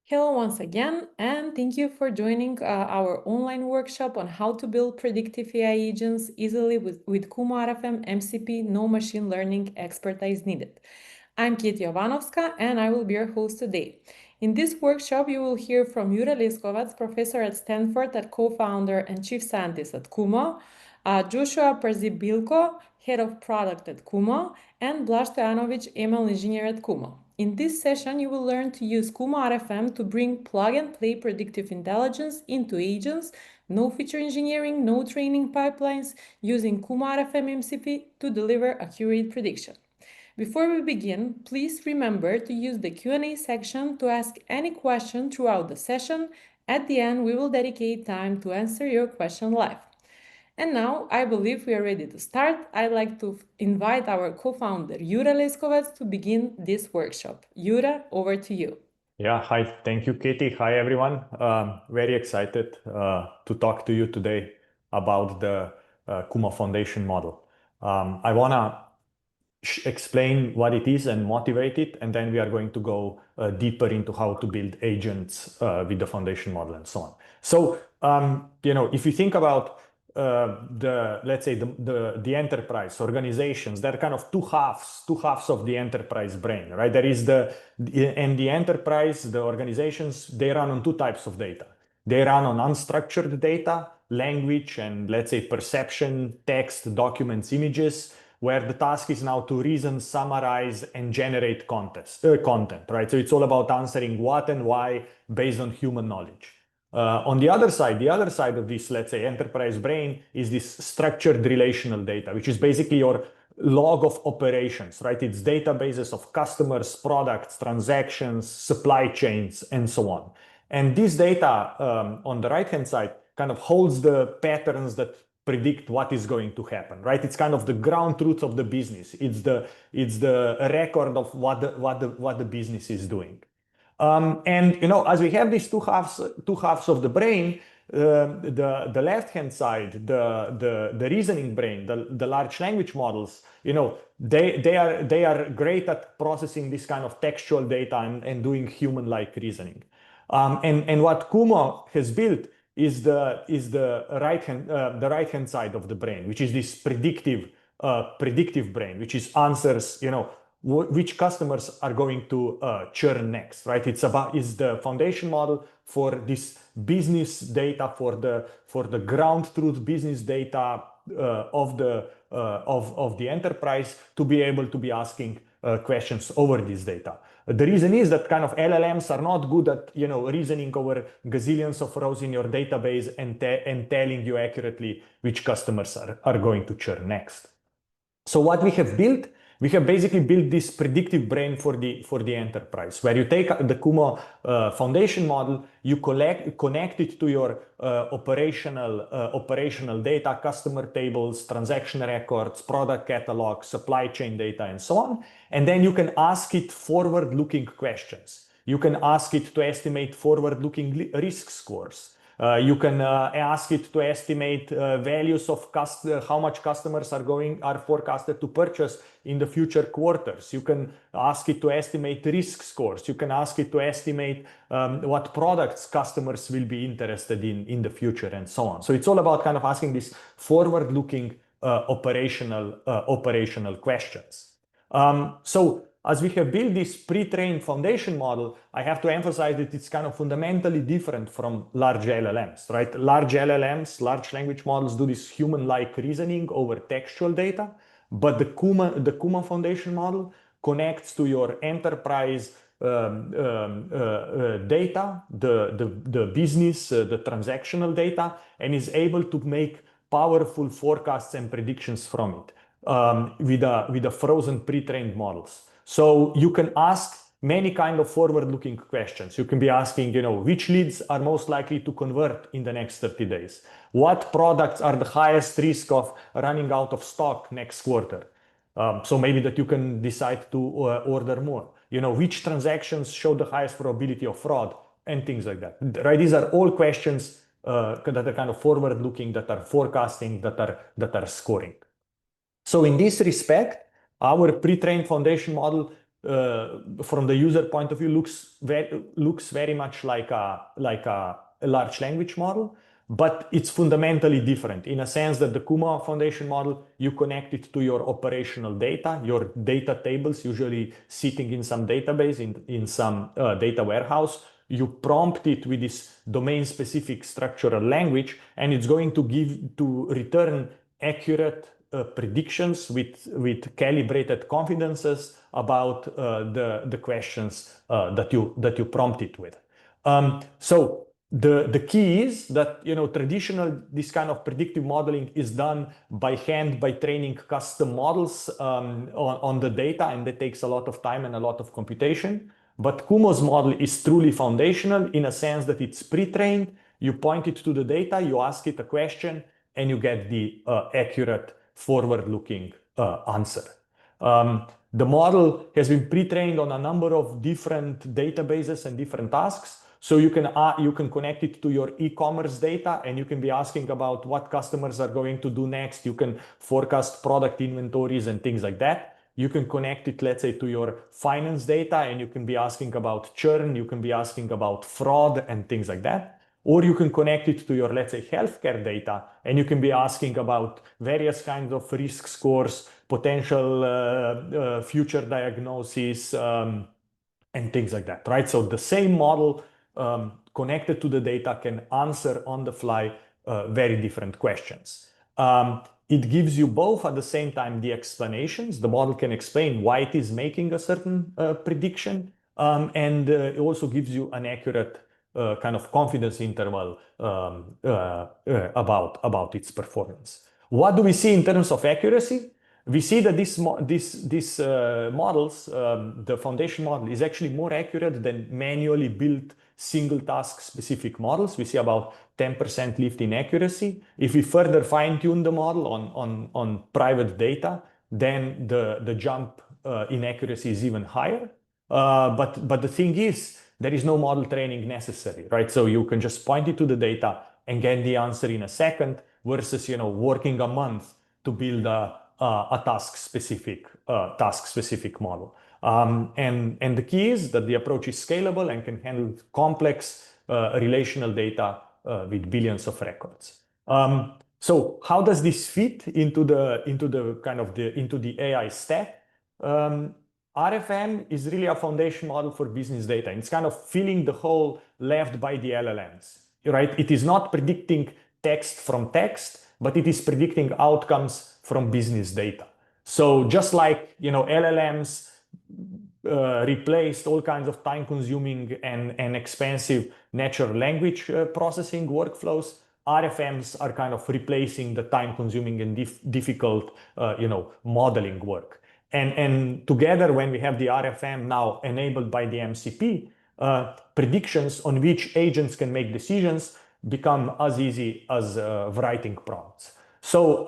Hello once again, and thank you for joining our online workshop on how to build predictive AI agents easily with KumoRFM MCP, no machine learning expertise needed. I'm Katie Jovanovska, and I will be your host today. In this workshop, you will hear from Jure Leskovac, professor at Stanford and co-founder and chief scientist at Kumo, Joshua Perzibilko, head of product at Kumo, and Blaž Stojanovic, ML engineer at Kumo. In this session, you will learn to use KumoRFM to bring plug-and-play predictive intelligence into agents, no feature engineering, no training pipelines, using KumoRFM MCP to deliver accurate prediction. Before we begin, please remember to use the Q&A section to ask any question throughout the session. At the end, we will dedicate time to answer your question live. And now, I believe we are ready to start. I'd like to invite our co-founder, Jure Leskovac, to begin this workshop. Jure, over to you. Yeah, hi. Thank you, Katie. Hi, everyone. Very excited to talk to you today about the Kumo Foundation model. I want to explain what it is and motivate it, and then we are going to go deeper into how to build agents with the foundation model and so on. So, if you think about let's say the enterprise organizations, they're kind of two halves of the enterprise brain, right? There is the enterprise, the organizations, they run on two types of data. They run on unstructured data, language, and let's say perception, text, documents, images, where the task is now to reason, summarize, and generate content, right? So it's all about answering what and why based on human knowledge. On the other side of this, let's say, enterprise brain is this structured relational data, which is basically your log of operations, right? It's databases of customers, products, transactions, supply chains, and so on. And this data on the right-hand side kind of holds the patterns that predict what is going to happen, right? It's kind of the ground truth of the business. It's the record of what the business is doing. And as we have these two halves of the brain, the left-hand side, the reasoning brain, the large language models, they are great at processing this kind of textual data and doing human-like reasoning. And what Kumo has built is the right-hand side of the brain, which is this predictive brain, which is answers, which customers are going to churn next, right? It's the foundation model for this business data, for the ground truth business data of the enterprise, to be able to be asking questions over this data. The reason is that kind of LLMs are not good at reasoning over gazillions of rows in your database and telling you accurately which customers are going to churn next. So what we have built, we have basically built this predictive brain for the enterprise, where you take the Kumo foundation model, you connect it to your operational data, customer tables, transaction records, product catalog, supply chain data, and so on. And then you can ask it forward-looking questions. You can ask it to estimate forward-looking risk scores. You can ask it to estimate values of how much customers are forecasted to purchase in the future quarters. You can ask it to estimate risk scores. You can ask it to estimate what products customers will be interested in the future, and so on. So it's all about kind of asking these forward-looking operational questions. So as we have built this pre-trained foundation model, I have to emphasize that it's kind of fundamentally different from large LLMs, right? Large LLMs, large language models, do this human-like reasoning over textual data, but the Kumo foundation model connects to your enterprise data, the business, the transactional data, and is able to make powerful forecasts and predictions from it with a frozen pre-trained models. So you can ask many kind of forward-looking questions. You can be asking, which leads are most likely to convert in the next 30 days? What products are the highest risk of running out of stock next quarter? So maybe that you can decide to order more. Which transactions show the highest probability of fraud, and things like that, right? These are all questions that are kind of forward-looking, that are forecasting, that are scoring. So in this respect, our pre-trained foundation model from the user point of view, looks very much like a large language model, but it's fundamentally different in a sense that the Kumo foundation model, you connect it to your operational data, your data tables, usually sitting in some database, in some data warehouse. You prompt it with this domain-specific structural language, and it's going to return accurate predictions with calibrated confidences about the questions that you prompt it with. So the key is that traditional this kind of predictive modeling is done by hand by training custom models on the data, and that takes a lot of time and a lot of computation. But Kumo's model is truly foundational in a sense that it's pre-trained. You point it to the data, you ask it a question, and you get the accurate forward-looking answer. The model has been pre-trained on a number of different databases and different tasks. So you can connect it to your e-commerce data, and you can be asking about what customers are going to do next. You can forecast product inventories and things like that. You can connect it, let's say, to your finance data, and you can be asking about churn. You can be asking about fraud and things like that. Or you can connect it to your, let's say, healthcare data, and you can be asking about various kinds of risk scores, potential future diagnosis, and things like that, right? So the same model connected to the data can answer on the fly very different questions. It gives you both at the same time the explanations. The model can explain why it is making a certain prediction, and it also gives you an accurate kind of confidence interval about its performance. What do we see in terms of accuracy? We see that these models, the foundation model, is actually more accurate than manually built single task specific models. We see about 10% lift in accuracy. If we further fine-tune the model on private data, then the jump in accuracy is even higher. But the thing is, there is no model training necessary, right? So you can just point it to the data and get the answer in a second versus working a month to build a task-specific model. And the key is that the approach is scalable and can handle complex relational data with billions of records. So how does this fit into the AI stack? RFM is really a foundation model for business data. It's kind of filling the hole left by the LLMs, right? It is not predicting text from text, but it is predicting outcomes from business data. So just like LLMs replaced all kinds of time-consuming and expensive natural language processing workflows, RFMs are kind of replacing the time-consuming and difficult modeling work. And together, when we have the RFM now enabled by the MCP, predictions on which agents can make decisions become as easy as writing prompts. So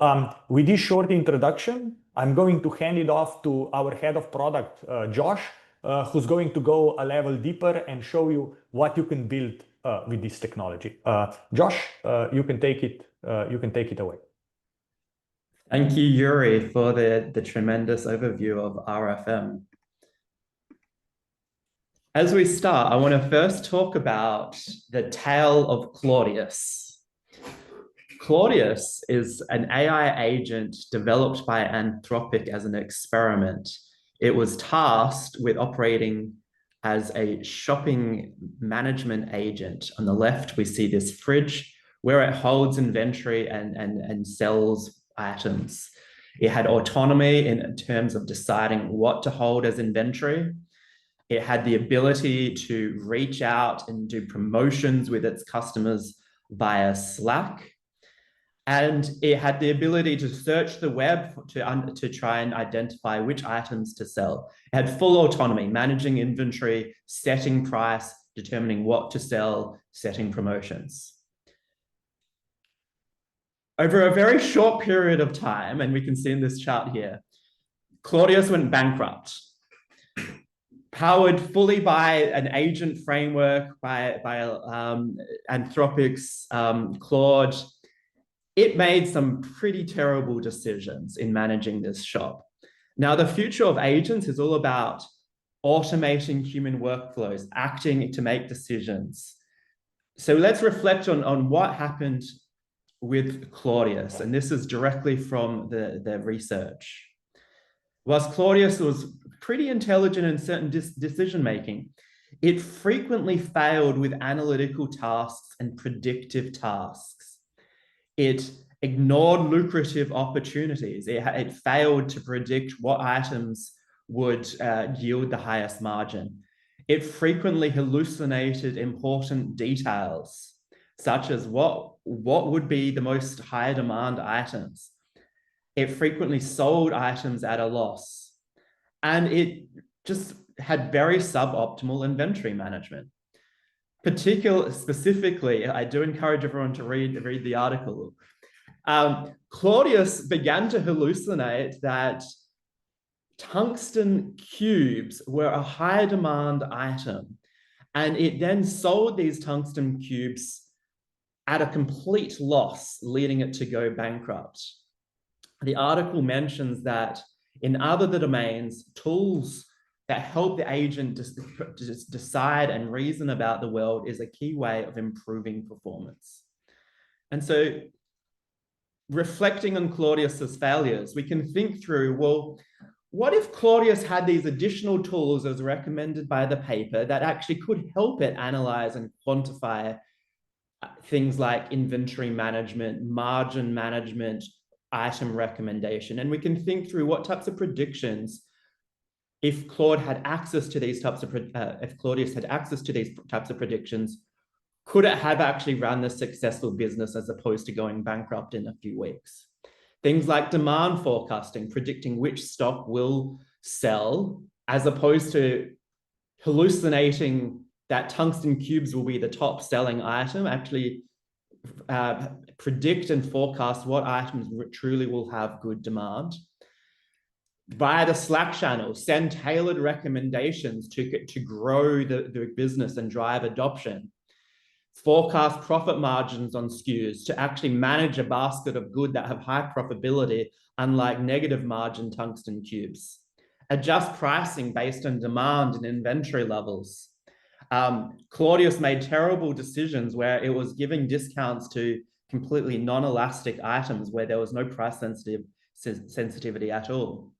with this short introduction, I'm going to hand it off to our head of product, Josh, who's going to go a level deeper and show you what you can build with this technology. Josh, you can take it away. Thank you, Yuri, for the tremendous overview of RFM. As we start, I want to first talk about the tale of Claudius. Claudius is an AI agent developed by Anthropic as an experiment. It was tasked with operating as a shopping management agent. On the left, we see this fridge where it holds inventory and sells items. It had autonomy in terms of deciding what to hold as inventory. It had the ability to reach out and do promotions with its customers via Slack. And it had the ability to search the web to try and identify which items to sell. It had full autonomy, managing inventory, setting price, determining what to sell, setting promotions. Over a very short period of time, and we can see in this chart here, Claudius went bankrupt. Powered fully by an agent framework by Anthropic's Claude, it made some pretty terrible decisions in managing this shop. Now, the future of agents is all about automating human workflows, acting to make decisions. So let's reflect on what happened with Claudius, and this is directly from the research. Whilst Claudius was pretty intelligent in certain decision-making, it frequently failed with analytical tasks and predictive tasks. It ignored lucrative opportunities. It failed to predict what items would yield the highest margin. It frequently hallucinated important details, such as what would be the most high demand items. It frequently sold items at a loss. And it just had very suboptimal inventory management. Specifically, I do encourage everyone to read the article. Claudius began to hallucinate that tungsten cubes were a high demand item, and it then sold these tungsten cubes at a complete loss, leading it to go bankrupt. The article mentions that in other domains, tools that help the agent just decide and reason about the world is a key way of improving performance. And so, reflecting on Claudius's failures, we can think through, well, what if Claudius had these additional tools as recommended by the paper that actually could help it analyze and quantify things like inventory management, margin management, item recommendation? And we can think through what types of predictions, if Claude had access to these types of, if Claudius had access to these types of predictions, could it have actually run a successful business as opposed to going bankrupt in a few weeks? Things like demand forecasting, predicting which stock will sell, as opposed to hallucinating that tungsten cubes will be the top selling item, actually predict and forecast what items truly will have good demand. Via the Slack channel, send tailored recommendations to grow the business and drive adoption. Forecast profit margins on SKUs to actually manage a basket of goods that have high profitability, unlike negative margin tungsten cubes. Adjust pricing based on demand and inventory levels. Claudius made terrible decisions where it was giving discounts to completely non-elastic items where there was no price sensitivity at all.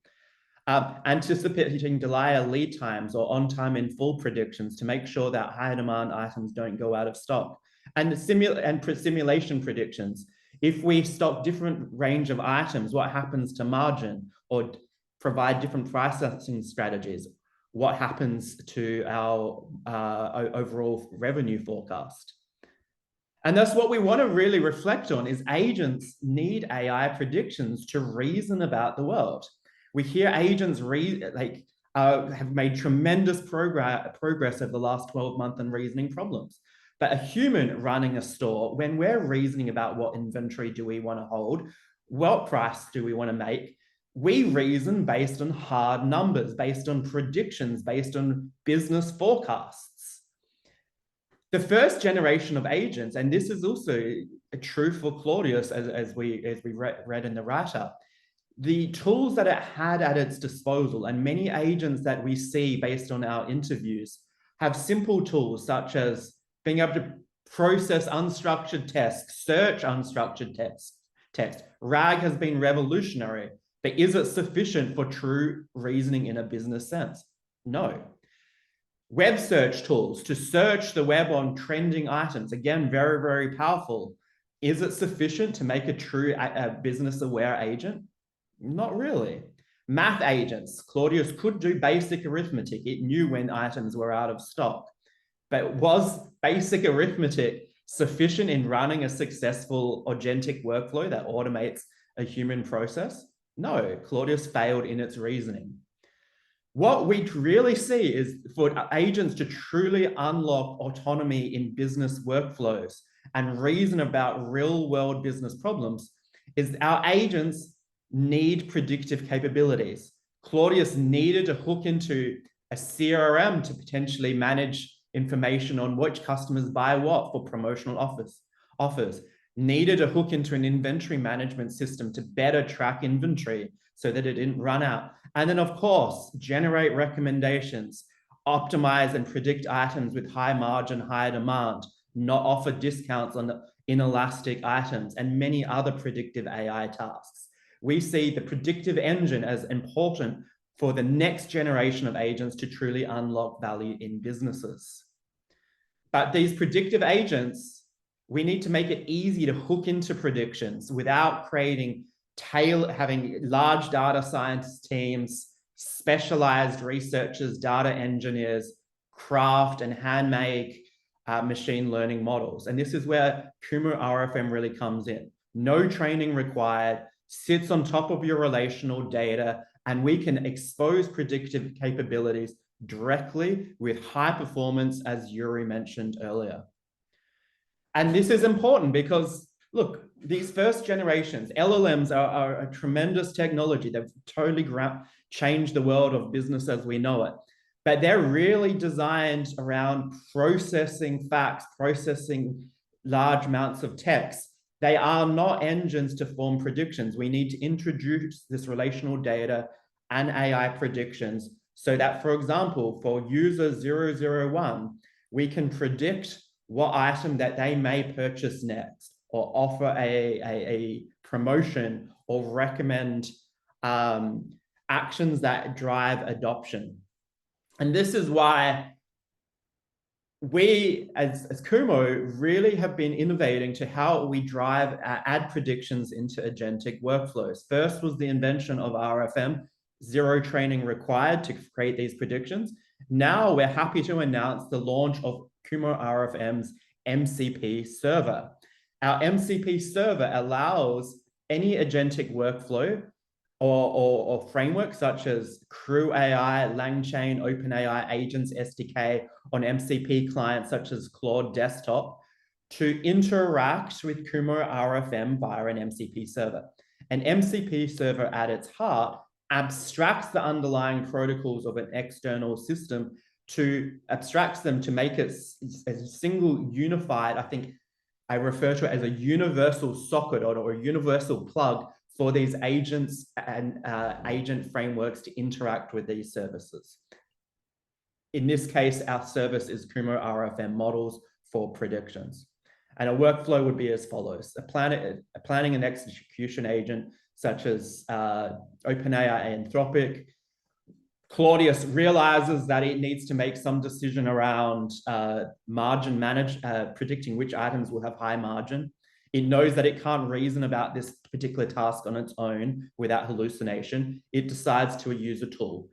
Anticipating delay lead times or on-time in full predictions to make sure that high demand items don't go out of stock. And simulation predictions. If we stock different range of items, what happens to margin? Or provide different pricing strategies, what happens to our overall revenue forecast? And that's what we want to really reflect on, is agents need AI predictions to reason about the world. We hear agents have made tremendous progress over the last 12 months in reasoning problems. But a human running a store, when we're reasoning about what inventory do we want to hold, what price do we want to make, we reason based on hard numbers, based on predictions, based on business forecasts. The first generation of agents, and this is also true for Claudius as we read in the write-up, the tools that it had at its disposal, and many agents that we see based on our interviews, have simple tools such as being able to process unstructured text, search unstructured text. RAG has been revolutionary, but is it sufficient for true reasoning in a business sense? No. Web search tools to search the web on trending items, again, very, very powerful. Is it sufficient to make a true business-aware agent? Not really. Math agents, Claudius could do basic arithmetic. It knew when items were out of stock. But was basic arithmetic sufficient in running a successful agentic workflow that automates a human process? No, Claudius failed in its reasoning. What we really see is for agents to truly unlock autonomy in business workflows and reason about real-world business problems is our agents need predictive capabilities. Claudius needed to hook into a CRM to potentially manage information on which customers buy what for promotional offers. Needed to hook into an inventory management system to better track inventory so that it didn't run out. And then, of course, generate recommendations optimize and predict items with high margin, high demand, not offer discounts on inelastic items, and many other predictive AI tasks. We see the predictive engine as important for the next generation of agents to truly unlock value in businesses. But these predictive agents, we need to make it easy to hook into predictions without having large data science teams, specialized researchers, data engineers, craft and handmade machine learning models. And this is where KumoRFM really comes in. No training required, sits on top of your relational data, and we can expose predictive capabilities directly with high performance, as Yuri mentioned earlier. And this is important because, look, these first generations, LLMs are a tremendous technology. They've totally changed the world of business as we know it. But they're really designed around processing facts, processing large amounts of text. They are not engines to form predictions. We need to introduce this relational data and AI predictions so that, for example, for user 001, we can predict what item that they may purchase next, or offer a promotion, or recommend actions that drive adoption. And this is why we, as Kumo, really have been innovating to how we drive ad predictions into agentic workflows. First was the invention of RFM, zero training required to create these predictions. Now we're happy to announce the launch of KumoRFM's MCP server. Our MCP server allows any agentic workflow or framework such as Crew.ai, LangChain, OpenAI agents SDK on MCP clients such as Claude Desktop to interact with KumoRFM via an MCP server. An MCP server at its heart abstracts the underlying protocols of an external system abstracts them to make it a single unified, I think I refer to it as a universal socket or a universal plug for these agents and agent frameworks to interact with these services. In this case, our service is KumoRFM models for predictions. And a workflow would be as follows: a planning and execution agent such as OpenAI Anthropic. Claudius realizes that it needs to make some decision around predicting which items will have high margin. It knows that it can't reason about this particular task on its own without hallucination. It decides to use a tool.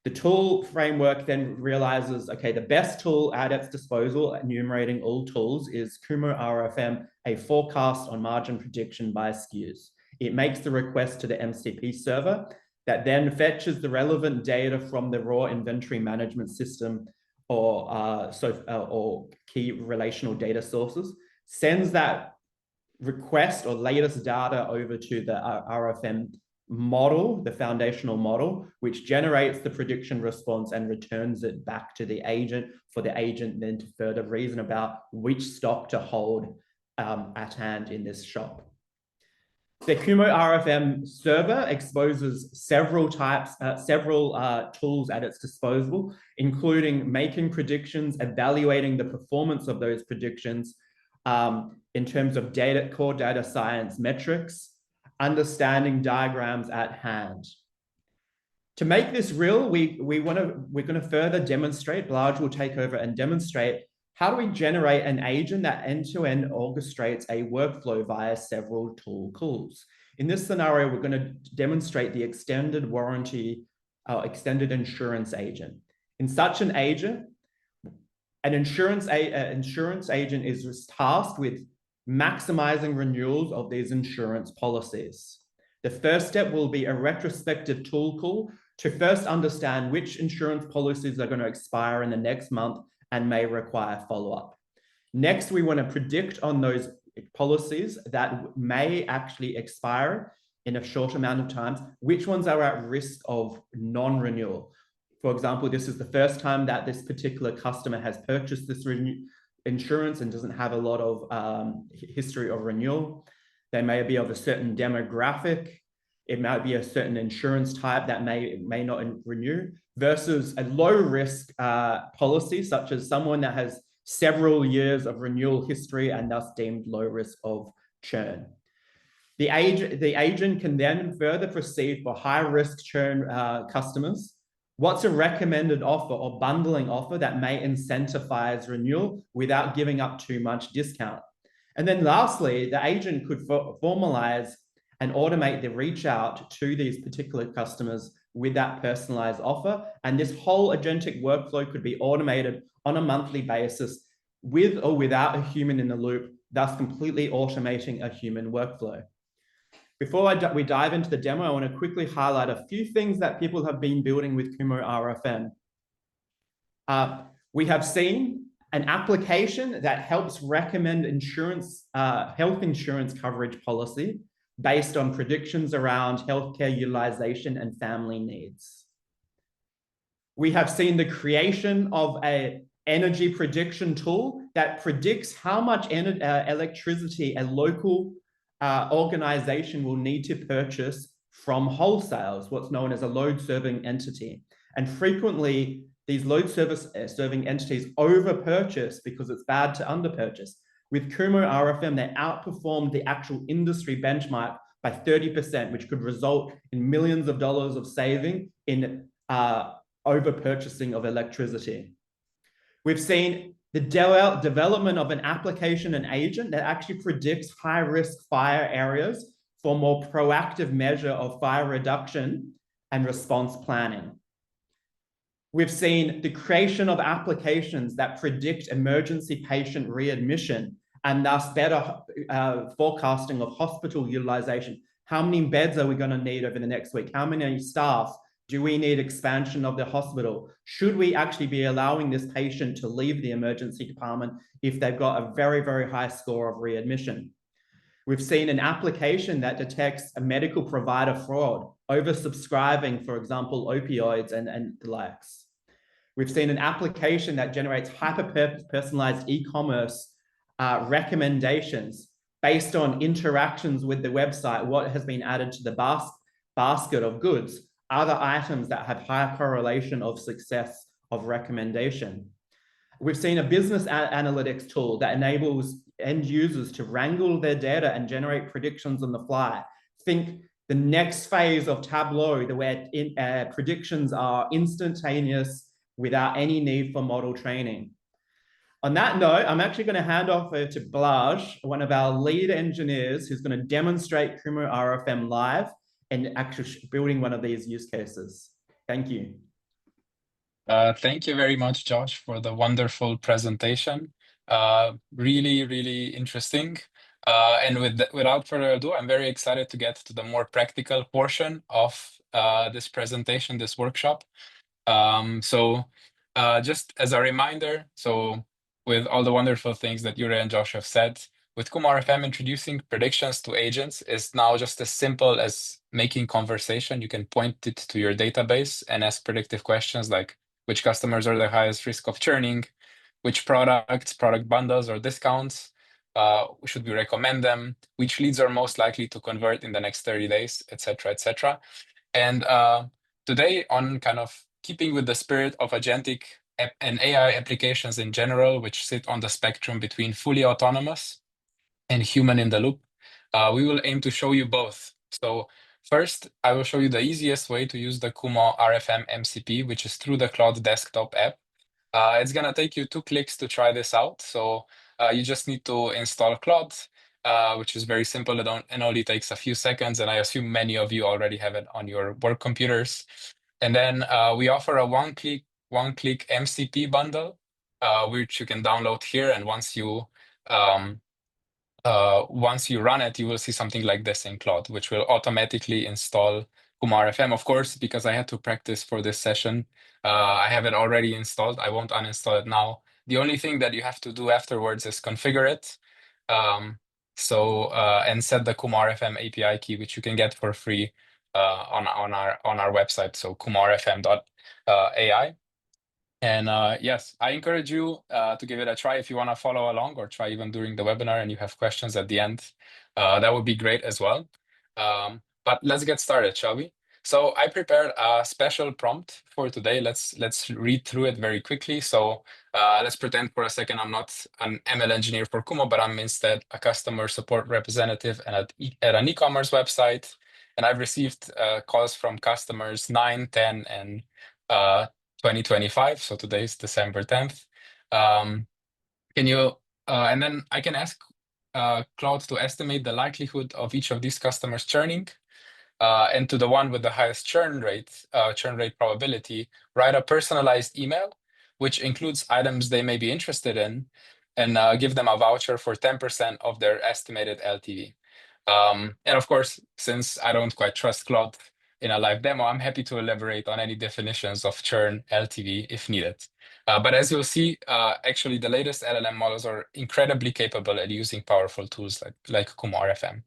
The tool framework then realizes, okay, the best tool at its disposal, enumerating all tools, is KumoRFM, a forecast on margin prediction by SKUs. It makes the request to the MCP server that then fetches the relevant data from the raw inventory management system or key relational data sources, sends that request or latest data over to the RFM model, the foundational model, which generates the prediction response and returns it back to the agent for the agent then to further reason about which stock to hold at hand in this shop. The KumoRFM server exposes several tools at its disposal, including making predictions, evaluating the performance of those predictions in terms of core data science metrics, understanding diagrams at hand. To make this real, we're going to further demonstrate, Blaj will take over and demonstrate how do we generate an agent that end-to-end orchestrates a workflow via several tool calls. In this scenario, we're going to demonstrate the extended warranty, extended insurance agent. In such an agent, an insurance agent is tasked with maximizing renewals of these insurance policies. The first step will be a retrospective tool call to first understand which insurance policies are going to expire in the next month and may require follow-up. Next, we want to predict on those policies that may actually expire in a short amount of time, which ones are at risk of non-renewal. For example, this is the first time that this particular customer has purchased this insurance and doesn't have a lot of history of renewal. They may be of a certain demographic. It might be a certain insurance type that may not renew. versus a low-risk policy, such as someone that has several years of renewal history and thus deemed low risk of churn. The agent can then further proceed for high-risk churn customers. What's a recommended offer or bundling offer that may incentivize renewal without giving up too much discount? And then lastly, the agent could formalize and automate the reach out to these particular customers with that personalized offer. And this whole agentic workflow could be automated on a monthly basis with or without a human in the loop, thus completely automating a human workflow. Before we dive into the demo, I want to quickly highlight a few things that people have been building with KumoRFM. We have seen an application that helps recommend health insurance coverage policy based on predictions around healthcare utilization and family needs. We have seen the creation of an energy prediction tool that predicts how much electricity a local organization will need to purchase from wholesales, what's known as a load-serving entity. And frequently, these load-serving entities over-purchase because it's bad to under-purchase. With KumoRFM, they outperformed the actual industry benchmark by 30%, which could result in millions of dollars of saving in over-purchasing of electricity. We've seen the development of an application and agent that actually predicts high-risk fire areas for more proactive measure of fire reduction and response planning. We've seen the creation of applications that predict emergency patient readmission and thus better forecasting of hospital utilization. How many beds are we going to need over the next week? How many staff? Do we need expansion of the hospital? Should we actually be allowing this patient to leave the emergency department if they've got a very, very high score of readmission? We've seen an application that detects a medical provider fraud, oversubscribing, for example, opioids and the likes. We've seen an application that generates hyper-personalized e-commerce recommendations based on interactions with the website, what has been added to the basket of goods, other items that have higher correlation of success of recommendation. We've seen a business analytics tool that enables end users to wrangle their data and generate predictions on the fly. Think the next phase of Tableau, where predictions are instantaneous without any need for model training. On that note, I'm actually going to hand off to Blaj, one of our lead engineers, who's going to demonstrate KumoRFM live and actually building one of these use cases. Thank you. Thank you very much, Josh, for the wonderful presentation. Really, really interesting. And without further ado, I'm very excited to get to the more practical portion of this presentation, this workshop. Just as a reminder, with all the wonderful things that Yuri and Josh have said, with KumoRFM, introducing predictions to agents is now just as simple as making conversation. You can point it to your database and ask predictive questions like which customers are the highest risk of churning, which products, product bundles or discounts should we recommend them, which leads are most likely to convert in the next 30 days, etc., etc. And today, on kind of keeping with the spirit of agentic and AI applications in general, which sit on the spectrum between fully autonomous and human in the loop, we will aim to show you both. So first, I will show you the easiest way to use the KumoRFM MCP, which is through the Claude desktop app. It's going to take you 2 clicks to try this out. So you just need to install Claude, which is very simple and only takes a few seconds. And I assume many of you already have it on your work computers. And then we offer a one-click MCP bundle, which you can download here. And once you run it, you will see something like this in Claude, which will automatically install KumoRFM. Of course, because I had to practice for this session, I have it already installed. I won't uninstall it now. The only thing that you have to do afterwards is configure it. And set the KumoRFM API key, which you can get for free on our website, so KumoRFM.ai. And yes, I encourage you to give it a try if you want to follow along, or try even during the webinar and you have questions at the end. That would be great as well. But let's get started, shall we? So I prepared a special prompt for today. Let's read through it very quickly. So let's pretend for a second I'm not an ML engineer for Kumo, but I'm instead a customer support representative at an e-commerce website. And I've received calls from customers 9, 10, and 2025. So today is December 10th. And then I can ask Claude to estimate the likelihood of each of these customers churning. And to the one with the highest churn rate probability, write a personalized email, which includes items they may be interested in, and give them a voucher for 10% of their estimated LTV. And of course, since I don't quite trust Claude in a live demo, I'm happy to elaborate on any definitions of churn LTV if needed. But as you'll see, actually the latest LLM models are incredibly capable at using powerful tools like KumoRFM.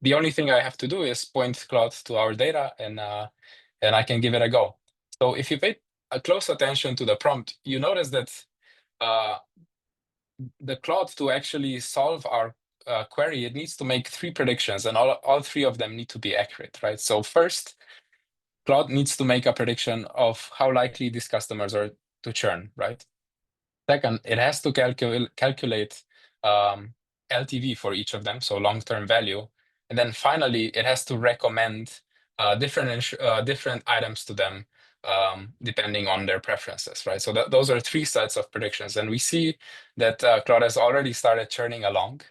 The only thing I have to do is point Claude to our data, and I can give it a go. So if you pay a close attention to the prompt, you notice that the Claude, to actually solve our query, it needs to make 3 predictions, and all 3 of them need to be accurate, right? So first, Claude needs to make a prediction of how likely these customers are to churn, right? Second, it has to calculate LTV for each of them, so long-term value. And then finally, it has to recommend different items to them depending on their preferences, right? So those are 3 sets of predictions. And we see that Claude has already started churning along.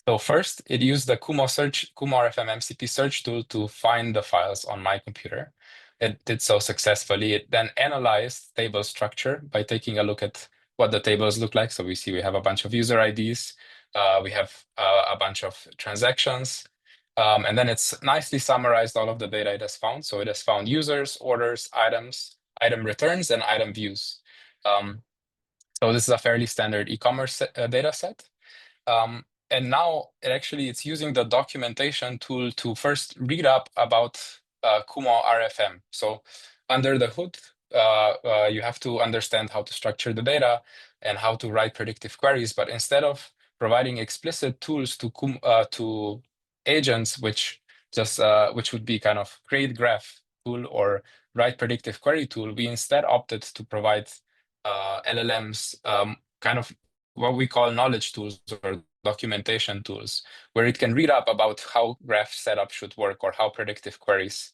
So first, it used the KumoRFM MCP search tool to find the files on my computer. It did so successfully. It then analyzed table structure by taking a look at what the tables look like. So we see we have a bunch of user IDs. We have a bunch of transactions. And then it's nicely summarized all of the data it has found. So it has found users, orders, items, item returns, and item views. So this is a fairly standard e-commerce data set. And now it's using the documentation tool to first read up about KumoRFM. So under the hood, you have to understand how to structure the data and how to write predictive queries. But instead of providing explicit tools to agents, which would be kind of create graph tool or write predictive query tool, we instead opted to provide LLMs kind of what we call knowledge tools or documentation tools, where it can read up about how graph setup should work or how predictive queries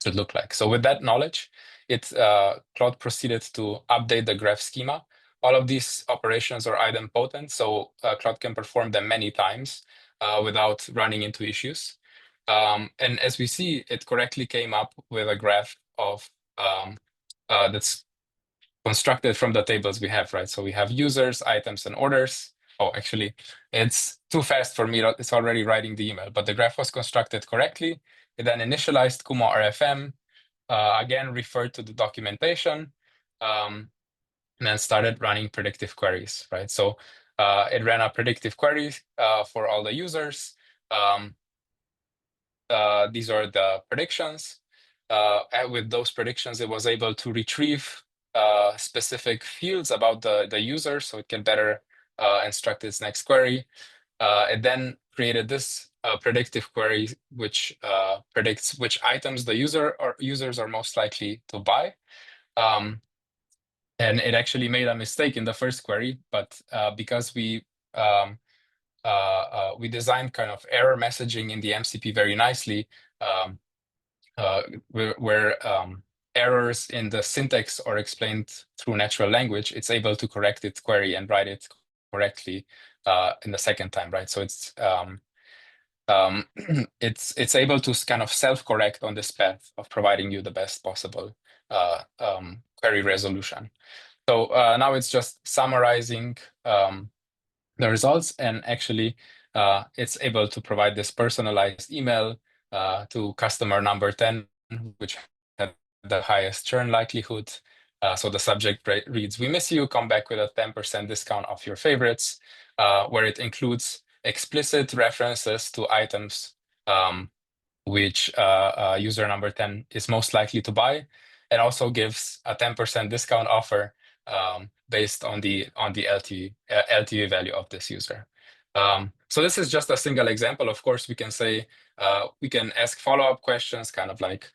should look like. So with that knowledge, Claude proceeded to update the graph schema. All of these operations are idempotent, so Claude can perform them many times without running into issues. And as we see, it correctly came up with a graph of that's constructed from the tables we have, right? So we have users, items, and orders. Oh, actually, it's too fast for me. It's already writing the email, but the graph was constructed correctly. It then initialized KumoRFM, again, referred to the documentation, and then started running predictive queries, right? So it ran a predictive query for all the users. These are the predictions. And with those predictions, it was able to retrieve specific fields about the user, so it can better instruct its next query. It then created this predictive query, which predicts which items the users are most likely to buy. And it actually made a mistake in the first query, but because we designed kind of error messaging in the MCP very nicely, where errors in the syntax are explained through natural language, it's able to correct its query and write it correctly in the second time, right? So it's able to kind of self-correct on this path of providing you the best possible query resolution. So now it's just summarizing the results, and actually it's able to provide this personalized email to customer number 10, which had the highest churn likelihood. So the subject reads, "We miss you, come back with a 10% discount off your favorites," where it includes explicit references to items which user number 10 is most likely to buy, and also gives a 10% discount offer based on the LTV value of this user. So this is just a single example. Of course, we can say, we can ask follow-up questions, kind of like,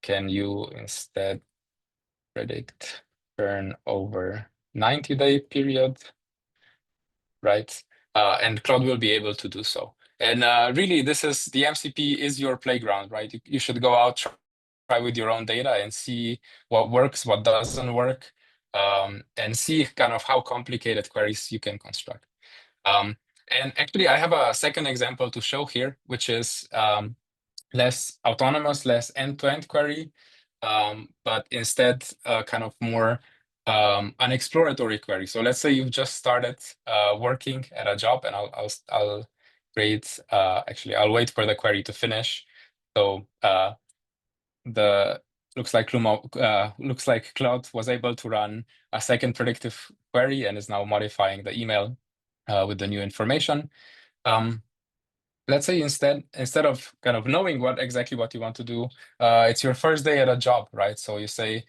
can you instead predict churn over 90-day period, right? And Claude will be able to do so. And really, this is the MCP is your playground, right? You should go out, try with your own data and see what works, what doesn't work, and see kind of how complicated queries you can construct. And actually, I have a second example to show here, which is less autonomous, less end-to-end query, but instead kind of more an exploratory query. So let's say you've just started working at a job, and I'll create. Actually, I'll wait for the query to finish. So looks like Claude was able to run a second predictive query and is now modifying the email with the new information. Let's say instead of kind of knowing what you want to do, it's your first day at a job, right? So you say,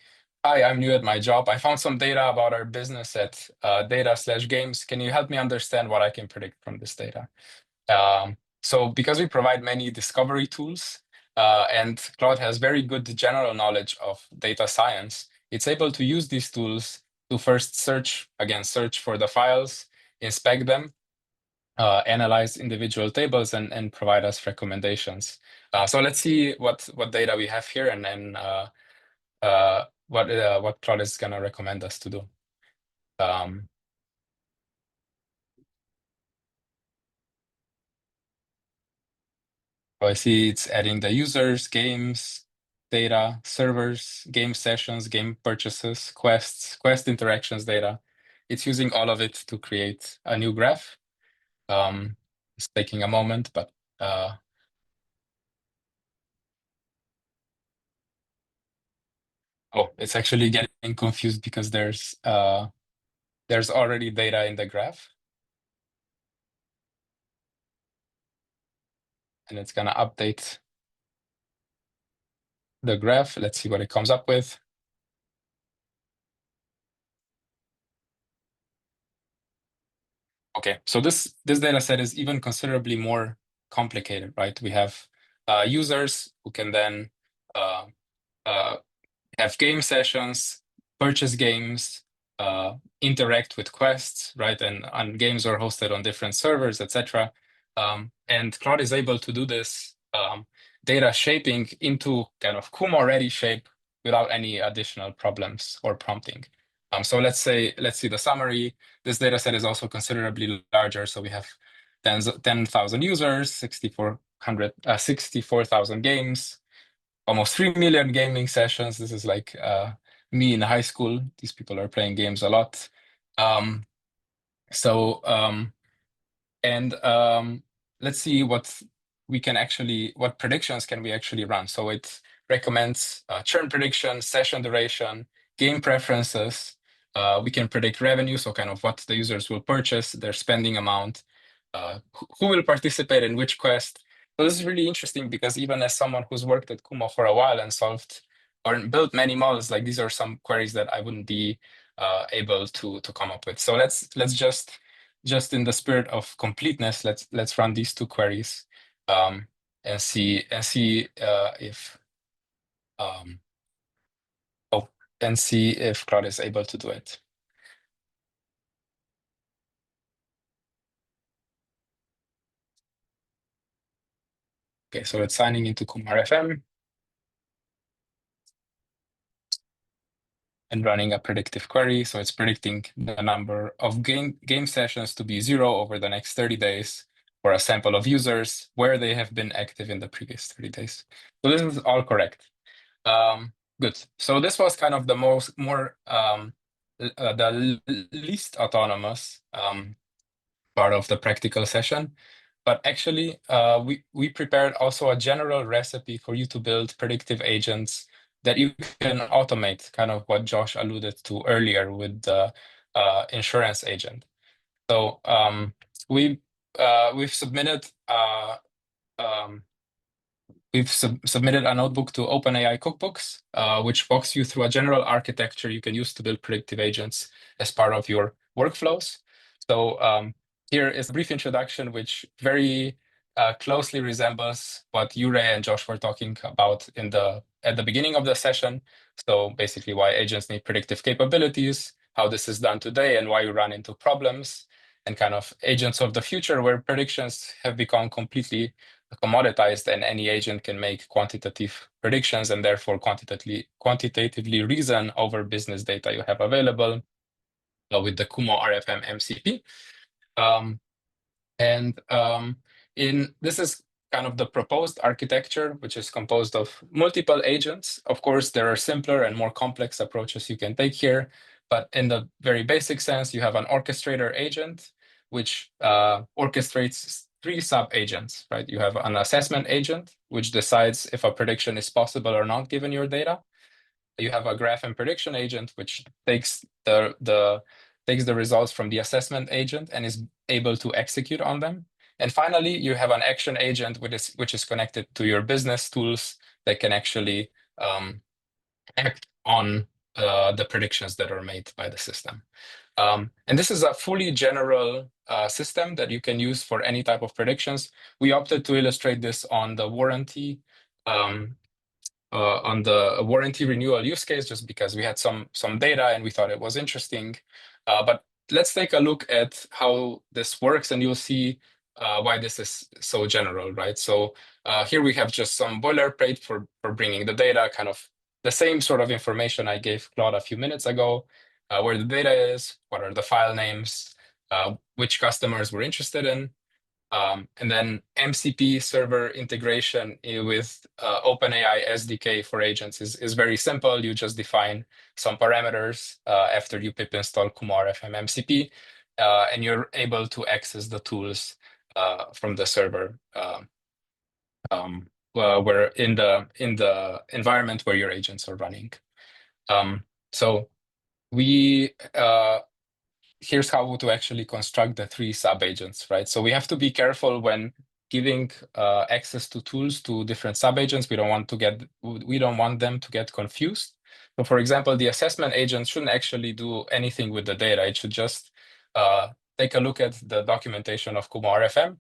"Hi, I'm new at my job. I found some data about our business at data/games. Can you help me understand what I can predict from this data?" So because we provide many discovery tools, and Claude has very good general knowledge of data science, it's able to use these tools to first search for the files, inspect them, analyze individual tables, and provide us recommendations. So let's see what data we have here, and then what Claude is going to recommend us to do. So I see it's adding the users, games, data, servers, game sessions, game purchases, quests, quest interactions data. It's using all of it to create a new graph. It's taking a moment, but oh, it's actually getting confused because there's already data in the graph. And it's going to update the graph. Let's see what it comes up with. Okay, so this data set is even considerably more complicated, right? We have users who can then have game sessions, purchase games, interact with quests, right? And games are hosted on different servers, etc. And Claude is able to do this data shaping into kind of Kumo-ready shape without any additional problems or prompting. So let's see the summary. This data set is also considerably larger. So we have 10,000 users, 64,000 games, almost 3 million gaming sessions. This is like me in high school. These people are playing games a lot. Let's see what predictions can we actually run. So it recommends churn prediction, session duration, game preferences. We can predict revenue, so kind of what the users will purchase, their spending amount, who will participate in which quest. So this is really interesting because even as someone who's worked at Kumo for a while and solved or built many models, like these are some queries that I wouldn't be able to come up with. So let's just in the spirit of completeness, let's run these two queries and see if Claude is able to do it. Okay, so it's signing into KumoRFM and running a predictive query. So it's predicting the number of game sessions to be 0 over the next 30 days for a sample of users where they have been active in the previous 30 days. So this is all correct. Good. So this was kind of the the least autonomous part of the practical session. But actually, we prepared also a general recipe for you to build predictive agents that you can automate, kind of what Josh alluded to earlier with the insurance agent. So we've submitted submitted a notebook to OpenAI Cookbooks, which walks you through a general architecture you can use to build predictive agents as part of your workflows. So here is a brief introduction, which very closely resembles what Yure and Josh were talking about at the beginning of the session. So basically why agents need predictive capabilities, how this is done today, and why you run into problems, and kind of agents of the future where predictions have become completely commoditized and any agent can make quantitative predictions and therefore quantitatively reason over business data you have available with the KumoRFM MCP. This is kind of the proposed architecture, which is composed of multiple agents. Of course, there are simpler and more complex approaches you can take here, but in the very basic sense, you have an orchestrator agent, which orchestrates 3 sub-agents, right? You have an assessment agent, which decides if a prediction is possible or not given your data. You have a graph and prediction agent, which takes the results from the assessment agent and is able to execute on them. And finally, you have an action agent, which is connected to your business tools that can actually act on the predictions that are made by the system. And this is a fully general system that you can use for any type of predictions. We opted to illustrate this on the warranty renewal use case, just because we had some data and we thought it was interesting. But let's take a look at how this works, and you'll see why this is so general, right? So here we have just some boilerplate for bringing the data, kind of the same sort of information I gave Claude a few minutes ago, where the data is, what are the file names, which customers we're interested in. And then MCP server integration with OpenAI SDK for agents is very simple. You just define some parameters after you pip install KumoRFM MCP, and you're able to access the tools from the server where in the environment where your agents are running. So we here's how to actually construct the 3 sub-agents, right? So we have to be careful when giving access to tools to different sub-agents. We don't want them to get confused. So for example, the assessment agent shouldn't actually do anything with the data. It should just take a look at the documentation of KumoRFM,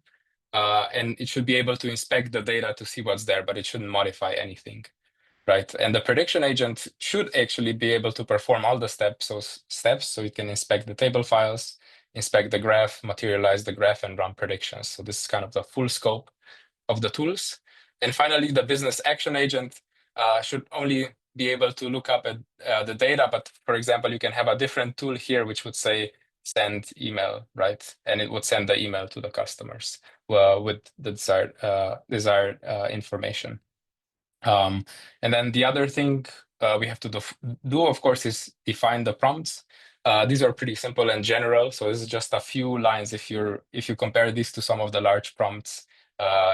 and it should be able to inspect the data to see what's there, but it shouldn't modify anything. Right, and the prediction agent should actually be able to perform all the steps, so it can inspect the table files, inspect the graph, materialize the graph, and run predictions. So this is kind of the full scope of the tools. And finally, the business action agent should only be able to look up at the data. But for example, you can have a different tool here, which would say send email, right? And it would send the email to the customers with the desired information. And then the other thing we have to do, of course, is define the prompts. These are pretty simple and general, so this is just a few lines. If you compare this to some of the large prompts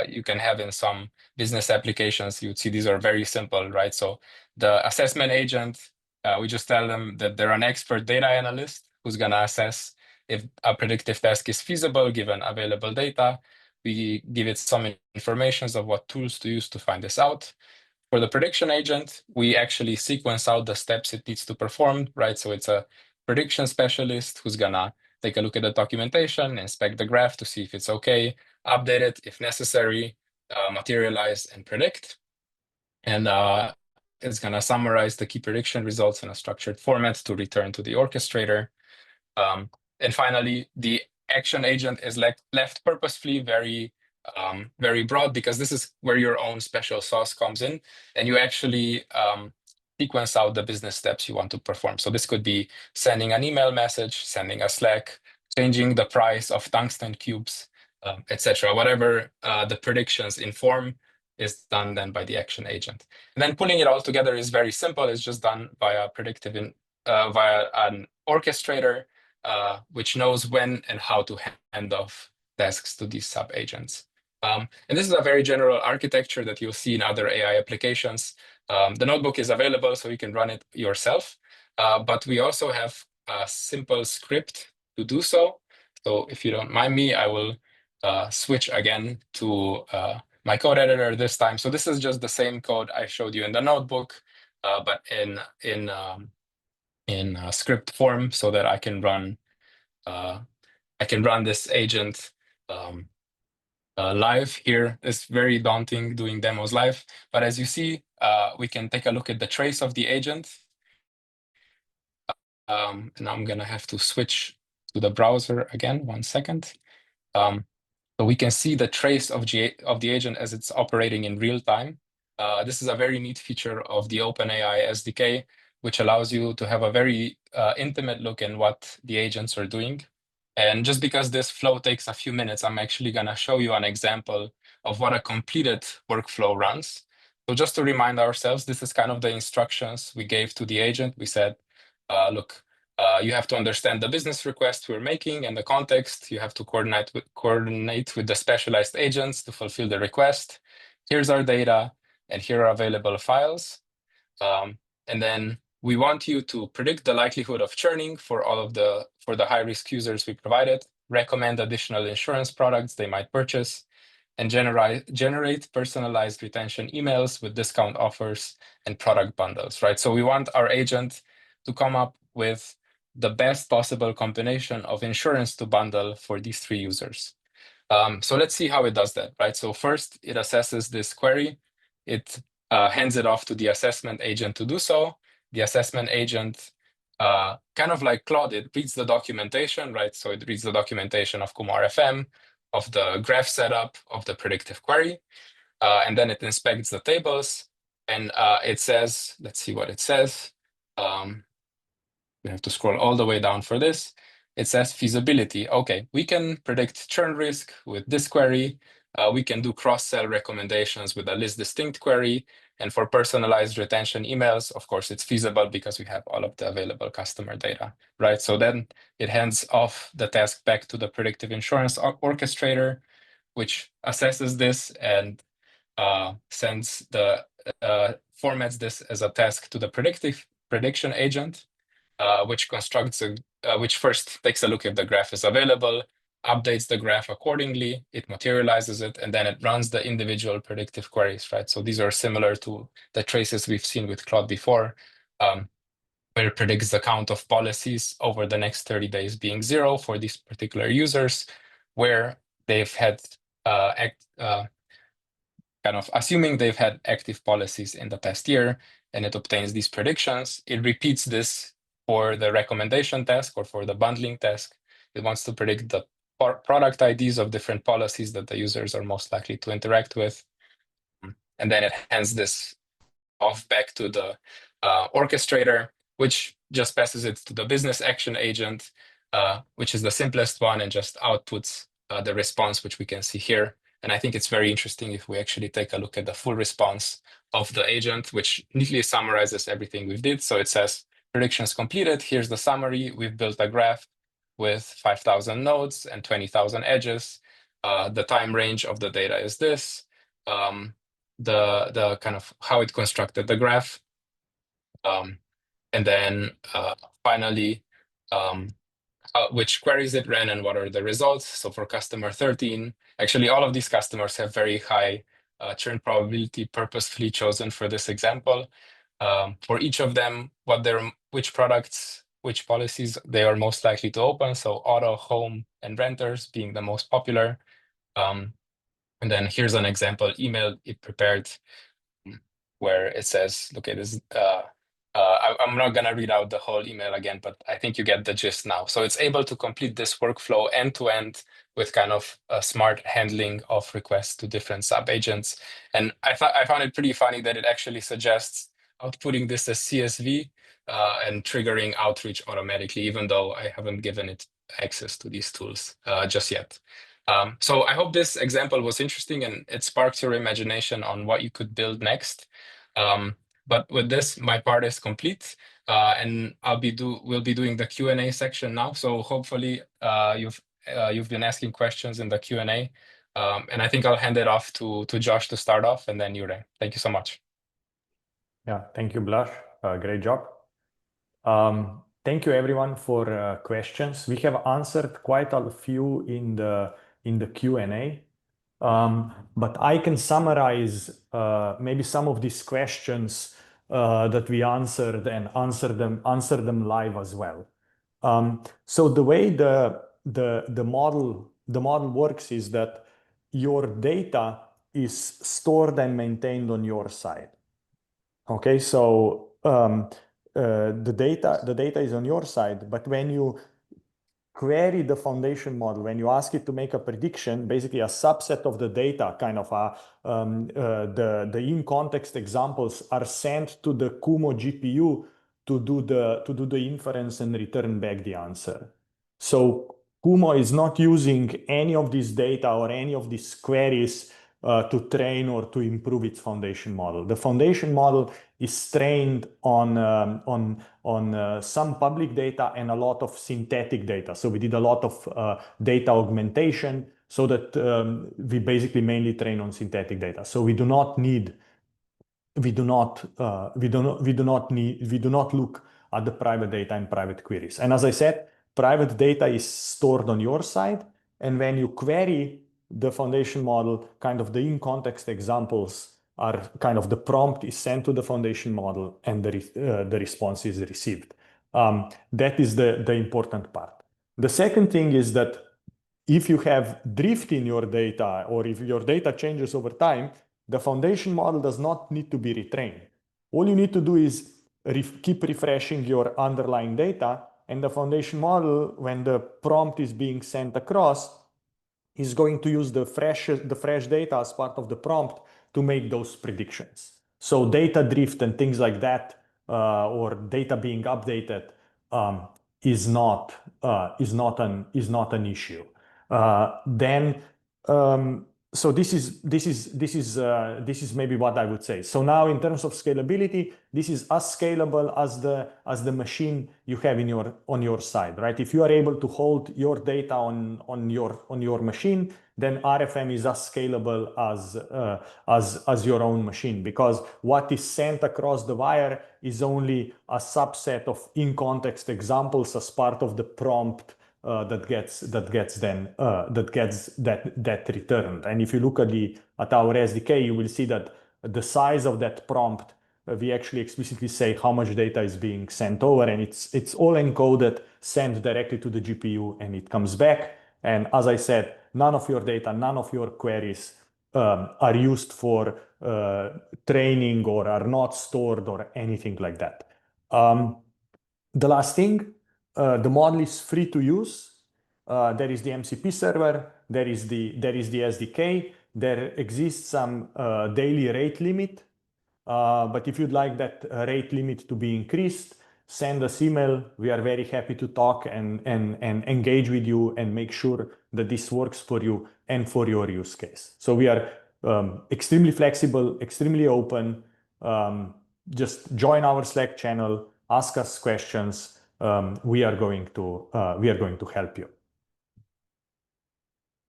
you can have in some business applications, you'd see these are very simple, right? So the assessment agent, we just tell them that they're an expert data analyst who's gonna assess if a predictive task is feasible given available data. We give it some information of what tools to use to find this out. For the prediction agent, we actually sequence out the steps it needs to perform, right? So it's a prediction specialist who's gonna take a look at the documentation, inspect the graph to see if it's okay, update it if necessary, materialize and predict. And it's gonna summarize the key prediction results in a structured format to return to the orchestrator. And finally, the action agent is left purposefully very broad, because this is where your own special sauce comes in, and you actually sequence out the business steps you want to perform. So this could be sending an email message, sending a Slack, changing the price of tungsten cubes, etc. Whatever the predictions inform is done then by the action agent. And then pulling it all together is very simple. It's just done via predictive via an orchestrator, which knows when and how to hand off tasks to these sub-agents. And this is a very general architecture that you'll see in other AI applications. The notebook is available, so you can run it yourself. But we also have a simple script to do so. So if you don't mind me, I will switch again to my code editor this time. So this is just the same code I showed you in the notebook, but in script form, so that I can run I can run this agent live here. It's very daunting doing demos live, but as you see, we can take a look at the trace of the agent. And I'm gonna have to switch to the browser again, 1 second. So we can see the trace of the agent as it's operating in real time. This is a very neat feature of the OpenAI SDK, which allows you to have a very intimate look in what the agents are doing. And just because this flow takes a few minutes, I'm actually going to show you an example of what a completed workflow runs. So just to remind ourselves, this is kind of the instructions we gave to the agent. We said, look, you have to understand the business request we're making and the context. You have to coordinate with the specialized agents to fulfill the request. Here's our data, and here are available files. And then we want you to predict the likelihood of churning for the high-risk users we provided, recommend additional insurance products they might purchase, and generate personalized retention emails with discount offers and product bundles, right? So we want our agent to come up with the best possible combination of insurance to bundle for these 3 users. So let's see how it does that, right? So first, it assesses this query. It hands it off to the assessment agent to do so. The assessment agent, kind of like Claude, it reads the documentation, right? So it reads the documentation of KumoRFM, of the graph setup, of the predictive query, and then it inspects the tables, and it says, let's see what it says. We have to scroll all the way down for this. It says feasibility. Okay, we can predict churn risk with this query. We can do cross-sell recommendations with a list distinct query. And for personalized retention emails, of course, it's feasible because we have all of the available customer data, right? So then it hands off the task back to the predictive insurance orchestrator, which assesses this and formats this as a task to the prediction agent, which first takes a look if the graph is available, updates the graph accordingly, it materializes it, and then it runs the individual predictive queries, right? So these are similar to the traces we've seen with Claude before, where it predicts the count of policies over the next 30 days being 0 for these particular users, where they've had kind of assuming they've had active policies in the past year, and it obtains these predictions. It repeats this for the recommendation task or for the bundling task. It wants to predict the product IDs of different policies that the users are most likely to interact with. And then it hands this off back to the orchestrator, which just passes it to the business action agent, which is the simplest one, and just outputs the response, which we can see here. And I think it's very interesting if we actually take a look at the full response of the agent, which neatly summarizes everything we've did. So it says, predictions completed. Here's the summary. We've built a graph with 5,000 nodes and 20,000 edges. The time range of the data is this. The kind of how it constructed the graph. And then finally, which queries it ran and what are the results. So for customer 13, actually all of these customers have very high churn probability purposefully chosen for this example. For each of them, which products, which policies they are most likely to open. So auto, home, and renters being the most popular. And then here's an example email it prepared where it says, look at this. I'm not going to read out the whole email again, but I think you get the gist now. So it's able to complete this workflow end to end with kind of a smart handling of requests to different sub-agents. And I found it pretty funny that it actually suggests outputting this as CSV and triggering outreach automatically, even though I haven't given it access to these tools just yet. So I hope this example was interesting and it sparks your imagination on what you could build next. But with this, my part is complete, and we'll be doing the Q&A section now. So hopefully you've been asking questions in the Q&A, and I think I'll hand it off to Josh to start off, and then Jure. Thank you so much. Yeah, thank you, Blaž. Great job. Thank you everyone for questions. We have answered quite a few in the Q&A. But I can summarize maybe some of these questions that we answered and answer them live as well. So the way the the model works is that your data is stored and maintained on your side. Okay, so the data is on your side, but when you query the foundation model, when you ask it to make a prediction, basically a subset of the data, kind of the in-context examples are sent to the Kumo GPU to do the inference and return back the answer. So Kumo is not using any of this data or any of these queries to train or to improve its foundation model. The foundation model is trained on some public data and a lot of synthetic data. So we did a lot of data augmentation so that we basically mainly train on synthetic data. So we do not look at the private data and private queries. And as I said, private data is stored on your side. And when you query the foundation model, kind of the in-context examples are kind of the prompt is sent to the foundation model and the response is received. That is the important part. The second thing is that if you have drift in your data or if your data changes over time, the foundation model does not need to be retrained. All you need to do is keep refreshing your underlying data, and the foundation model, when the prompt is being sent across, is going to use the fresh data as part of the prompt to make those predictions. So data drift and things like that, or data being updated, is not an issue. So this is maybe what I would say. So now in terms of scalability, this is as scalable as the machine you have on your side, right? If you are able to hold your data on your machine, then RFM is as scalable as your own machine, because what is sent across the wire is only a subset of in-context examples as part of the prompt that gets returned. And if you look at our SDK, you will see that the size of that prompt, we actually explicitly say how much data is being sent over, and it's all encoded, sent directly to the GPU, and it comes back. And as I said, none of your data, none of your queries are used for training or are not stored or anything like that. The last thing, the model is free to use. There is the MCP server, there is the SDK, there exists some daily rate limit. But if you'd like that rate limit to be increased, send us email. We are very happy to talk and engage with you and make sure that this works for you and for your use case. So we are extremely flexible, extremely open. Just join our Slack channel, ask us questions. We are going to help you.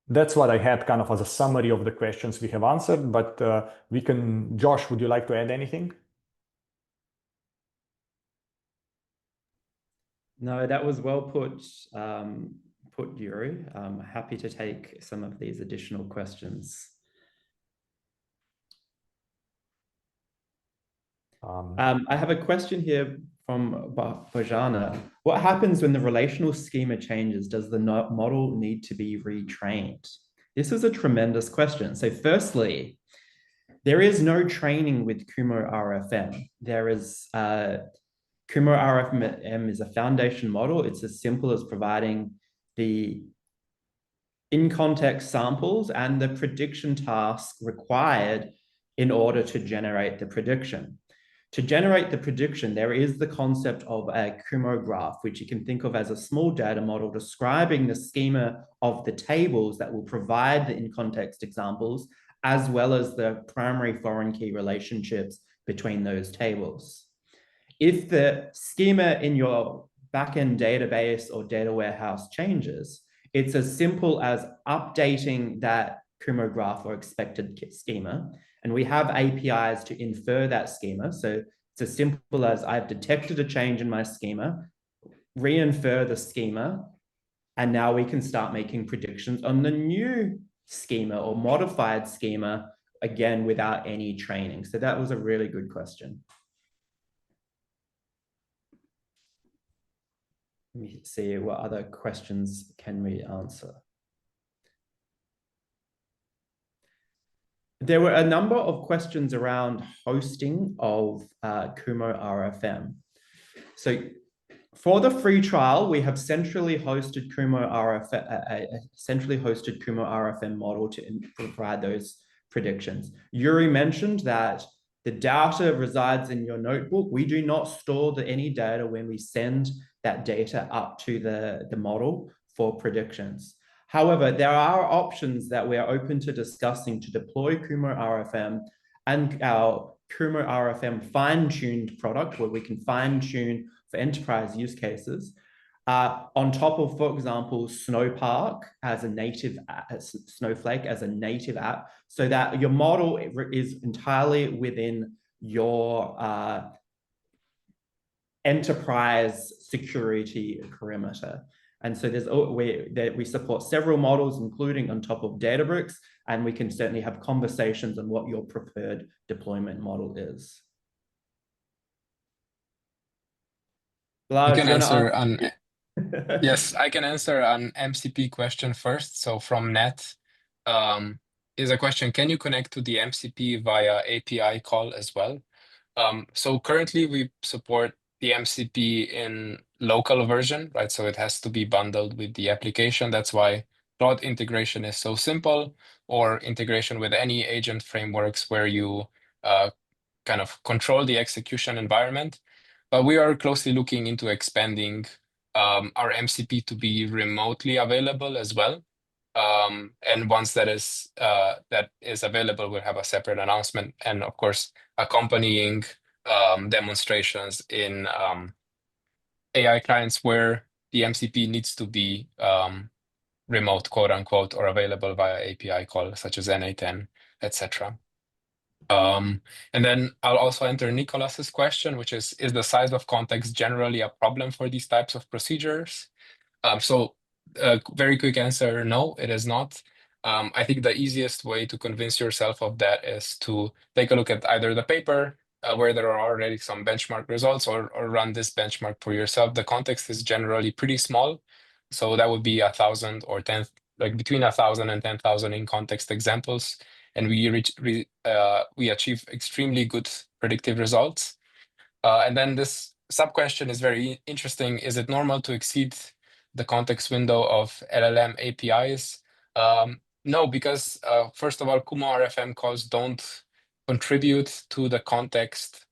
That's what I had kind of as a summary of the questions we have answered, but Josh, would you like to add anything? No, that was well put, Yuri. I'm happy to take some of these additional questions. I have a question here from Bojana. What happens when the relational schema changes? Does the model need to be retrained? This is a tremendous question. So firstly, there is no training with KumoRFM. There is KumoRFM is a foundation model. It's as simple as providing the in-context samples and the prediction task required in order to generate the prediction. To generate the prediction, there is the concept of a Kumo graph, which you can think of as a small data model describing the schema of the tables that will provide the in-context examples, as well as the primary foreign key relationships between those tables. If the schema in your backend database or data warehouse changes, it's as simple as updating that Kumo graph or expected schema. And we have APIs to infer that schema. So it's as simple as I've detected a change in my schema, re-infer the schema, and now we can start making predictions on the new schema or modified schema, again, without any training. So that was a really good question. Let me see what other questions can we answer. There were a number of questions around hosting of KumoRFM. So for the free trial, we have centrally hosted KumoRFM model to provide those predictions. Yuri mentioned that the data resides in your notebook. We do not store any data when we send that data up to the model for predictions. However, there are options that we are open to discussing to deploy KumoRFM and our KumoRFM fine-tuned product, where we can fine-tune for enterprise use cases, on top of, for example, Snowpark as a native Snowflake as a native app, so that your model is entirely within your enterprise security perimeter. And so we support several models, including on top of Databricks, and we can certainly have conversations on what your preferred deployment model is. I can answer on yes, I can answer an MCP question first. So from Net is a question: can you connect to the MCP via API call as well? So currently we support the MCP in local version, right? So it has to be bundled with the application. That's why Claude integration is so simple, or integration with any agent frameworks where you kind of control the execution environment. But we are closely looking into expanding our MCP to be remotely available as well. And once that is available, we'll have a separate announcement, and of course accompanying demonstrations in AI clients where the MCP needs to be remote, quote unquote, or available via API call, such as N8N, etc. And then I'll also enter Nicholas's question, which is the size of context generally a problem for these types of procedures? So very quick answer, no, it is not. I think the easiest way to convince yourself of that is to take a look at either the paper where there are already some benchmark results, or run this benchmark for yourself. The context is generally pretty small. So that would be 1,000 or 10, like between 1,000 and 10,000 in context examples. And we achieve extremely good predictive results. And then this sub-question is very interesting. Is it normal to exceed the context window of LLM APIs? No, because first of all, KumoRFM calls don't contribute to the context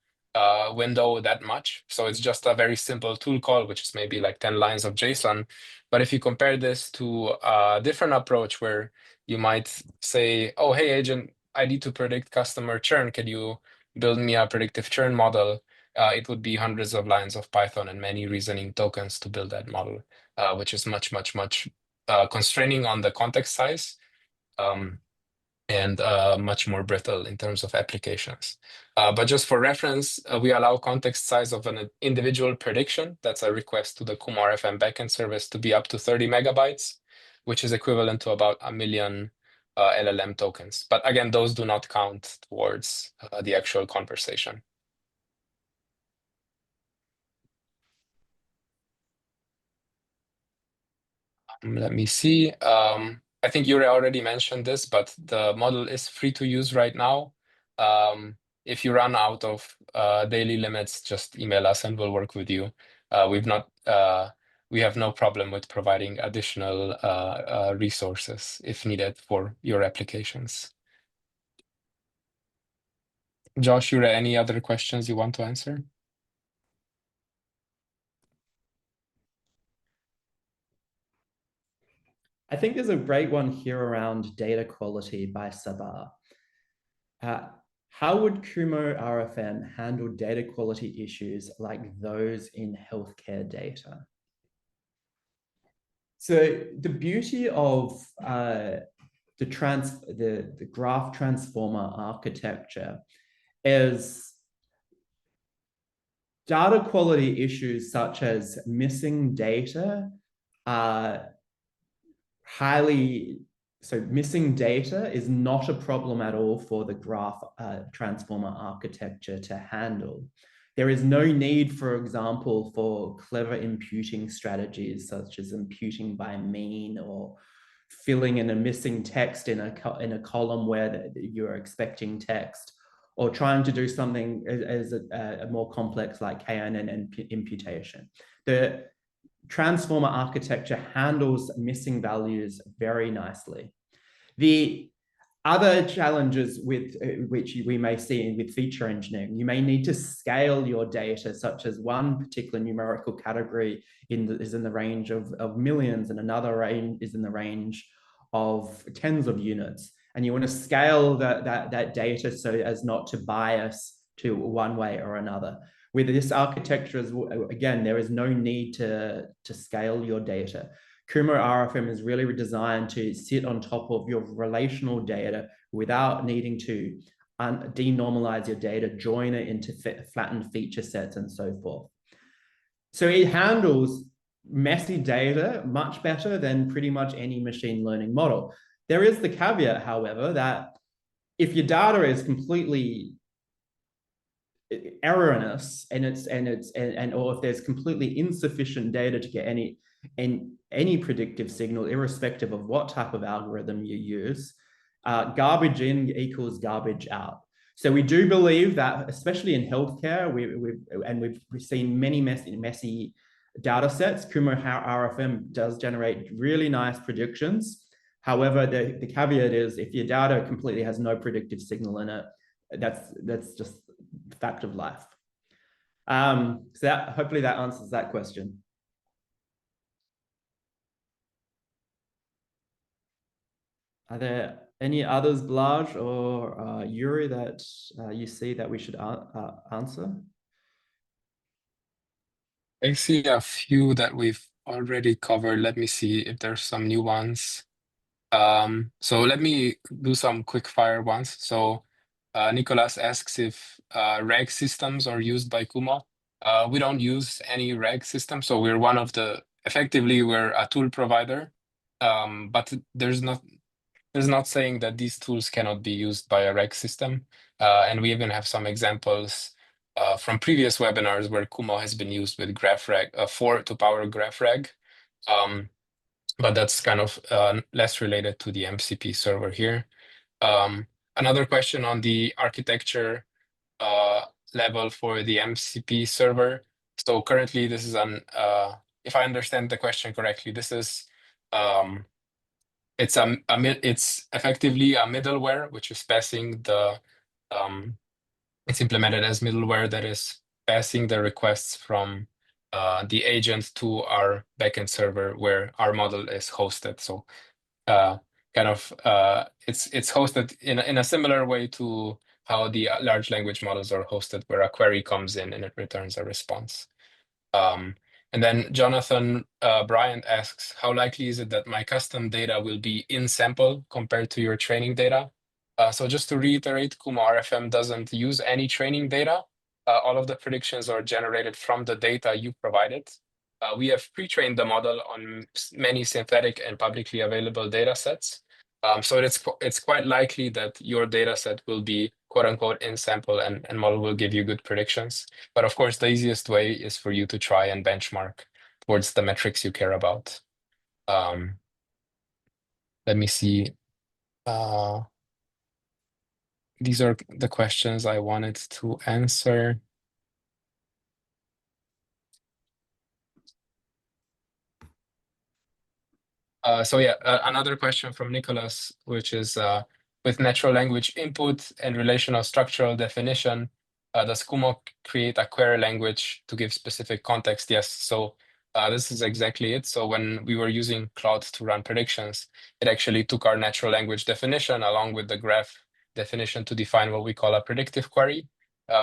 window that much. So it's just a very simple tool call, which is maybe like 10 lines of JSON. But if you compare this to a different approach where you might say, oh, hey, agent, I need to predict customer churn. Can you build me a predictive churn model? It would be hundreds of lines of Python and many reasoning tokens to build that model, which is much constraining on the context size, and much more brittle in terms of applications. But just for reference, we allow context size of an individual prediction. That's a request to the KumoRFM backend service to be up to 30 megabytes, which is equivalent to about 1 million LLM tokens. But again, those do not count towards the actual conversation. Let me see. I think Yuri already mentioned this, but the model is free to use right now. If you run out of daily limits, just email us and we'll work with you. We have no problem with providing additional resources if needed for your applications. Josh, Yuri, any other questions you want to answer? I think there's a great one here around data quality by Sabah. How would KumoRFM handle data quality issues like those in healthcare data? So the beauty of the graph transformer architecture is data quality issues such as missing data missing data is not a problem at all for the graph transformer architecture to handle. There is no need, for example, for clever imputing strategies such as imputing by mean or filling in a missing text in a column where you're expecting text, or trying to do something as a more complex like KNN imputation. The transformer architecture handles missing values very nicely. The other challenges with which we may see with feature engineering, you may need to scale your data, such as one particular numerical category is in the range of millions, and another range is in the range of tens of units. And you want to scale that data so as not to bias to one way or another. With this architecture, again, there is no need to scale your data. KumoRFM is really designed to sit on top of your relational data without needing to denormalize your data, join it into flattened feature sets, and so forth. So it handles messy data much better than pretty much any machine learning model. There is the caveat, however, that if your data is completely erroneous or if there's completely insufficient data to get any predictive signal, irrespective of what type of algorithm you use, garbage in equals garbage out. So we do believe that, especially in healthcare, we've seen many messy data sets. KumoRFM does generate really nice predictions. However, the caveat is if your data completely has no predictive signal in it, that's just fact of life. So hopefully that answers that question. Are there any others, Blaj or Yuri, that you see that we should answer? I see a few that we've already covered. Let me see if there's some new ones. So let me do some quick fire ones. So Nicholas asks if RAG systems are used by Kumo. We don't use any RAG system, so effectively we're a tool provider, but there's not saying that these tools cannot be used by a RAG system. And we even have some examples from previous webinars where Kumo has been used with GraphRag to power GraphRag. But that's kind of less related to the MCP server here. Another question on the architecture level for the MCP server. So currently this is if I understand the question correctly, this is it's effectively a middleware which is passing it's implemented as middleware that is passing the requests from the agent to our backend server where our model is hosted. So it's hosted in a similar way to how the large language models are hosted, where a query comes in and it returns a response. And then Jonathan Bryant asks, how likely is it that my custom data will be in sample compared to your training data? So just to reiterate, KumoRFM doesn't use any training data. All of the predictions are generated from the data you provided. We have pre-trained the model on many synthetic and publicly available data sets. So it's quite likely that your data set will be quote unquote in sample and model will give you good predictions. But of course, the easiest way is for you to try and benchmark towards the metrics you care about. Let me see. These are the questions I wanted to answer. So yeah, another question from Nicholas, which is with natural language input and relational structural definition, does Kumo create a query language to give specific context? Yes. So this is exactly it. So when we were using Claude to run predictions, it actually took our natural language definition along with the graph definition to define what we call a predictive query,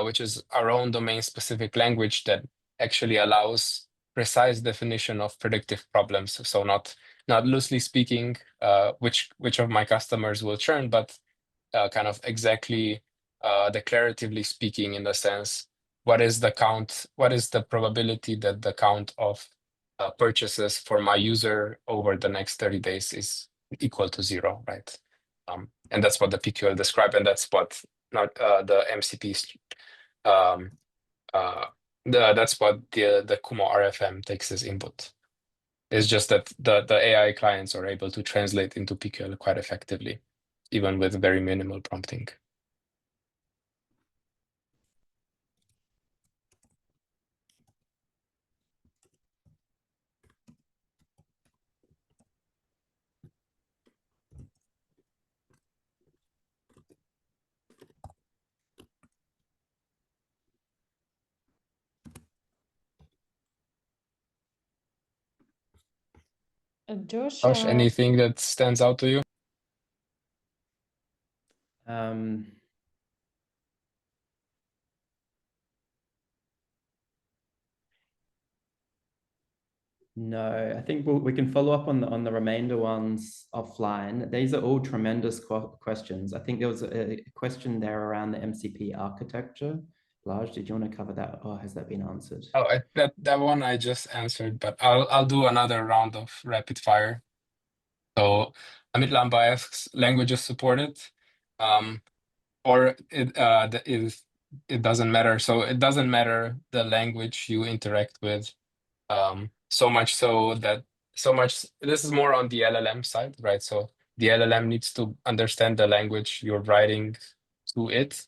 which is our own domain-specific language that actually allows precise definition of predictive problems. So not loosely speaking, which of my customers will churn, but kind of exactly declaratively speaking, in the sense, what is the count? What is the probability that the count of purchases for my user over the next 30 days is equal to 0, right? And that's what the PQL describe, and that's what the MCP That's what the KumoRFM takes as input. It's just that the AI clients are able to translate into PQL quite effectively, even with very minimal prompting. Josh, Josh, anything that stands out to you? No, I think we can follow up on the remainder ones offline. These are all tremendous questions. I think there was a question there around the MCP architecture. Lars, did you want to cover that, or has that been answered? Oh, that one I just answered, but I'll do another round of rapid fire. So Amit Lamba asks, languages supported, or it doesn't matter. So it doesn't matter the language you interact with, so much this is more on the LLM side, right? So the LLM needs to understand the language you're writing to it.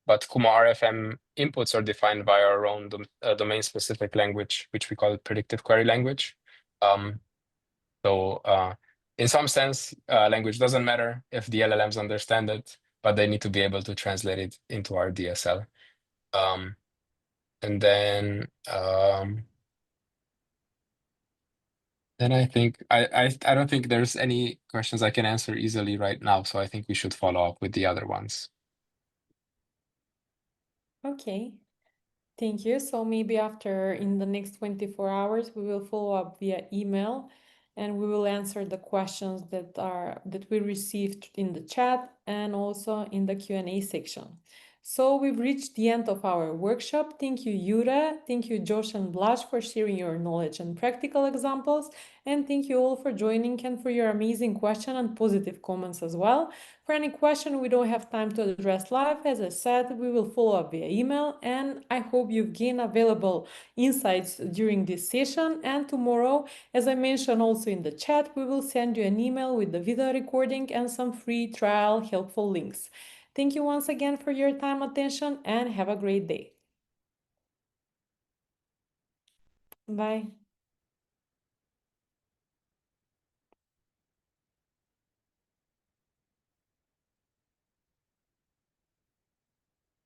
But KumoRFM inputs are defined by our own domain-specific language, which we call predictive query language. So in some sense, language doesn't matter if the LLMs understand it, but they need to be able to translate it into our DSL. And then I think I don't think there's any questions I can answer easily right now, so I think we should follow up with the other ones. Okay, thank you. So maybe in the next 24 hours, we will follow up via email, and we will answer the questions that we received in the chat and also in the Q&A section. So we've reached the end of our workshop. Thank you, Yura. Thank you, Josh and Blaž, for sharing your knowledge and practical examples. And thank you all for joining and for your amazing question and positive comments as well. For any question we don't have time to address live, as I said, we will follow up via email. And I hope you've gained valuable insights during this session. And tomorrow, as I mentioned also in the chat, we will send you an email with the video recording and some free trial helpful links. Thank you once again for your time, attention, and have a great day. Bye.